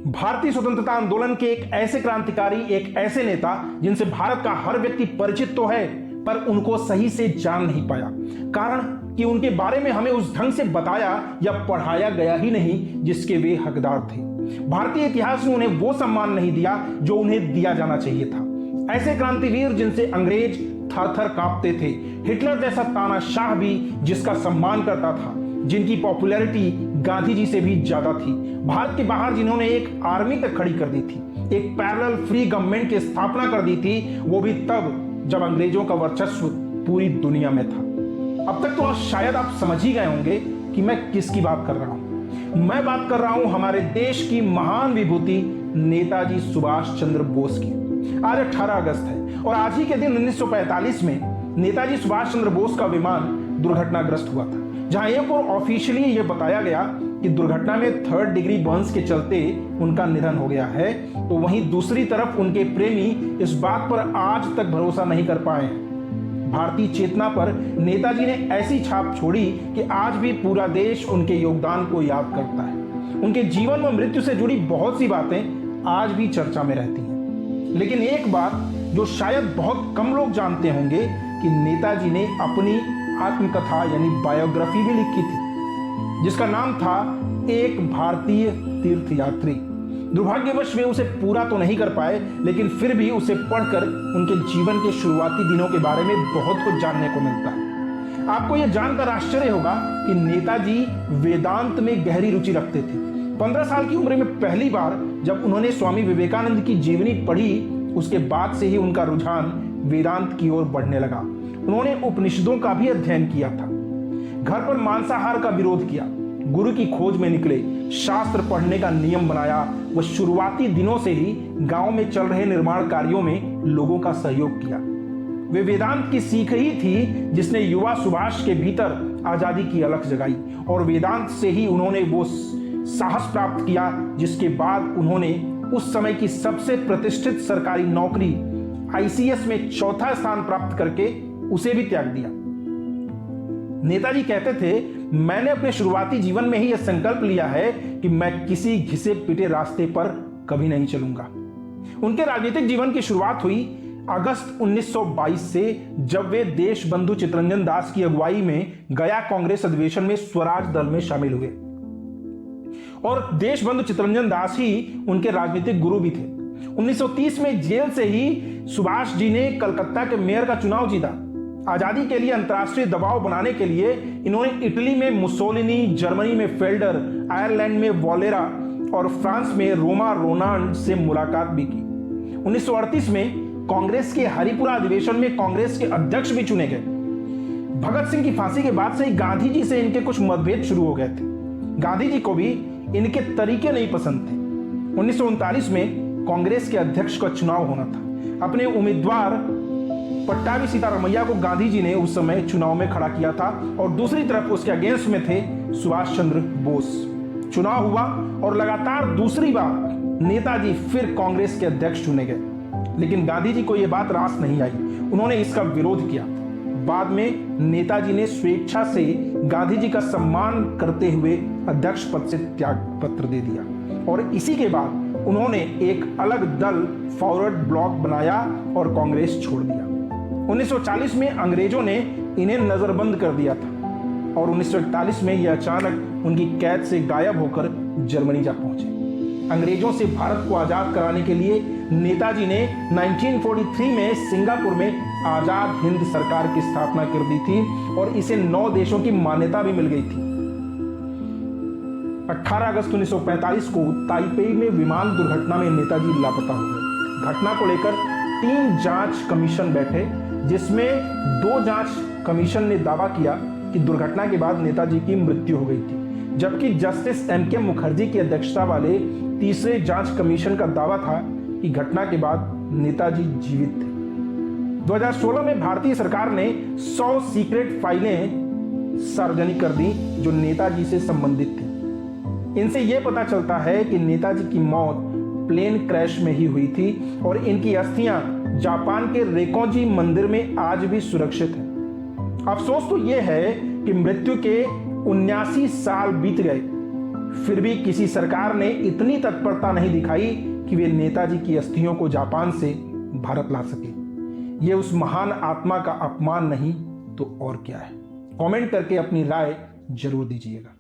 भारतीय स्वतंत्रता आंदोलन के एक ऐसे क्रांतिकारी, एक ऐसे नेता जिनसे भारत का हर व्यक्ति परिचित तो है, पर उनको सही से जान नहीं पाया। कारण कि उनके बारे में हमें उस ढंग से बताया या पढ़ाया गया ही नहीं जिसके वे हकदार थे। भारतीय इतिहास ने उन्हें वो सम्मान नहीं दिया जो उन्हें दिया जाना चाहिए था। ऐसे क्रांतिवीर जिनसे अंग्रेज थर थर कांपते थे, हिटलर जैसा तानाशाह भी जिसका सम्मान करता था, जिनकी पॉपुलैरिटी गांधी जी से भी ज्यादा थी। भारत के बाहर जिन्होंने एक आर्मी तक खड़ी कर दी थी, एक पैरेलल फ्री गवर्नमेंट की स्थापना कर दी थी, वो भी तब जब अंग्रेजों का वर्चस्व पूरी दुनिया में था। अब तक तो शायद आप समझ ही गए होंगे कि मैं किसकी बात कर रहा हूं। मैं बात कर रहा हूं हमारे देश की महान विभूति नेताजी सुभाष चंद्र बोस की। आज 18 अगस्त है और आज ही के दिन 1945 में नेताजी सुभाष चंद्र बोस का विमान दुर्घटनाग्रस्त हुआ था, जहां एक और ऑफिशियली यह बताया गया कि दुर्घटना में 3rd डिग्री बर्न्स के चलते उनका निधन हो गया है, तो वहीं दूसरी तरफ उनके प्रेमी इस बात पर आज तक भरोसा नहीं कर पाए हैं। भारतीय चेतना पर नेताजी ने ऐसी छाप छोड़ी कि आज भी पूरा देश उनके योगदान को याद करता है। उनके जीवन व मृत्यु से जुड़ी बहुत सी बातें आज भी चर्चा में रहती हैं। लेकिन एक बात जो शायद बहुत कम लोग जानते होंगे कि नेताजी ने अपनी आत्मकथा यानी बायोग्राफी भी लिखी थी, जिसका नाम था एक भारतीय तीर्थयात्री। दुर्भाग्यवश वे उसे पूरा तो नहीं कर पाए, लेकिन फिर भी उसे पढ़कर उनके जीवन के शुरुआती दिनों के बारे में बहुत कुछ जानने को मिलता है। आपको यह जानकर आश्चर्य होगा कि नेताजी वेदांत में गहरी रुचि रखते थे। 15 साल की उम्र में पहली बार जब उन्होंने स्वामी विवेकानंद की जीवनी पढ़ी, उसके बाद से ही उनका रुझान वेदांत की ओर बढ़ने लगा। उन्होंने उपनिषदों का भी अध्ययन किया था, घर पर मांसाहार का विरोध किया, गुरु की खोज में निकले, शास्त्र पढ़ने का नियम बनाया व शुरुआती दिनों से ही गांव में चल रहे निर्माण कार्यों में लोगों का सहयोग किया। वे वेदांत की सीख ही थी जिसने युवा सुभाष के भीतर आजादी की अलख जगाई, और वेदांत से ही उन्होंने वो साहस प्राप्त किया जिसके बाद उन्होंने उस समय की सबसे प्रतिष्ठित सरकारी नौकरी ICS में 4था स्थान प्राप्त करके उसे भी त्याग दिया। नेताजी कहते थे, मैंने अपने शुरुआती जीवन में ही यह संकल्प लिया है कि मैं किसी घिसे पिटे रास्ते पर कभी नहीं चलूंगा। उनके राजनीतिक जीवन की शुरुआत हुई अगस्त 1922 से, जब वे देश बंधु चित्तरंजन दास की अगुवाई में गया कांग्रेस अधिवेशन में स्वराज दल में शामिल हुए, और देश बंधु चित्तरंजन दास ही उनके राजनीतिक गुरु भी थे। 1930 में जेल से ही सुभाष जी ने कलकत्ता के मेयर का चुनाव जीता। आजादी के लिए अंतर्राष्ट्रीय दबाव बनाने के लिए इन्होंने इटली में मुसोलिनी, जर्मनी में फेल्डर, आयरलैंड में वॉलेरा और फ्रांस में रोमा रोनाल्ड से मुलाकात भी की। 1938 में कांग्रेस के हरिपुरा अधिवेशन में कांग्रेस के अध्यक्ष भी चुने गए। भगत सिंह की फांसी के बाद से ही गांधी जी से इनके कुछ मतभेद शुरू हो गए थे। गांधी जी को भी इनके तरीके नहीं पसंद थे। 1939 में कांग्रेस के अध्यक्ष का चुनाव होना था। अपने उम्मीदवार पट्टाभी सीतारामैया को गांधी जी ने उस समय चुनाव में खड़ा किया था, और दूसरी तरफ उसके अगेंस्ट में थे सुभाष चंद्र बोस। चुनाव हुआ और लगातार दूसरी बार नेताजी फिर कांग्रेस के अध्यक्ष चुने गए, लेकिन गांधी जी को यह बात रास नहीं आई। उन्होंने इसका विरोध किया। बाद में नेताजी ने स्वेच्छा से गांधी जी का सम्मान करते हुए अध्यक्ष पद से त्याग पत्र दे दिया, और इसी के बाद उन्होंने एक अलग दल फॉरवर्ड ब्लॉक बनाया और कांग्रेस छोड़ दिया। 1940 में अंग्रेजों ने इन्हें नजरबंद कर दिया था, और 1941 में यह अचानक उनकी कैद से गायब होकर जर्मनी जा पहुंचे। अंग्रेजों से भारत को आजाद कराने के लिए नेताजी ने 1943 में सिंगापुर में आजाद हिंद सरकार की स्थापना कर दी थी, और इसे 9 देशों की मान्यता भी मिल गई थी। 18 अगस्त 1945 को ताइपेई में विमान दुर्घटना में नेताजी लापता हो गए। घटना को लेकर 3 जांच कमीशन बैठे, जिसमें 2 जांच कमीशन ने दावा किया कि दुर्घटना के बाद नेताजी की मृत्यु हो गई थी, जबकि जस्टिस M.K. मुखर्जी की अध्यक्षता वाले तीसरे जांच कमीशन का दावा था कि घटना के बाद नेताजी जीवित थे। 2016 में भारतीय सरकार ने 100 सीक्रेट फाइलें सार्वजनिक कर दी जो नेताजी से संबंधित थी। इनसे यह पता चलता है कि नेताजी की मौत प्लेन क्रैश में ही हुई थी, और इनकी अस्थियां जापान के रेकोजी मंदिर में आज भी सुरक्षित हैं। अफसोस तो यह है कि मृत्यु के 79 साल बीत गए, फिर भी किसी सरकार ने इतनी तत्परता नहीं दिखाई कि वे नेताजी की अस्थियों को जापान से भारत ला सके। ये उस महान आत्मा का अपमान नहीं तो और क्या है। कमेंट करके अपनी राय जरूर दीजिएगा।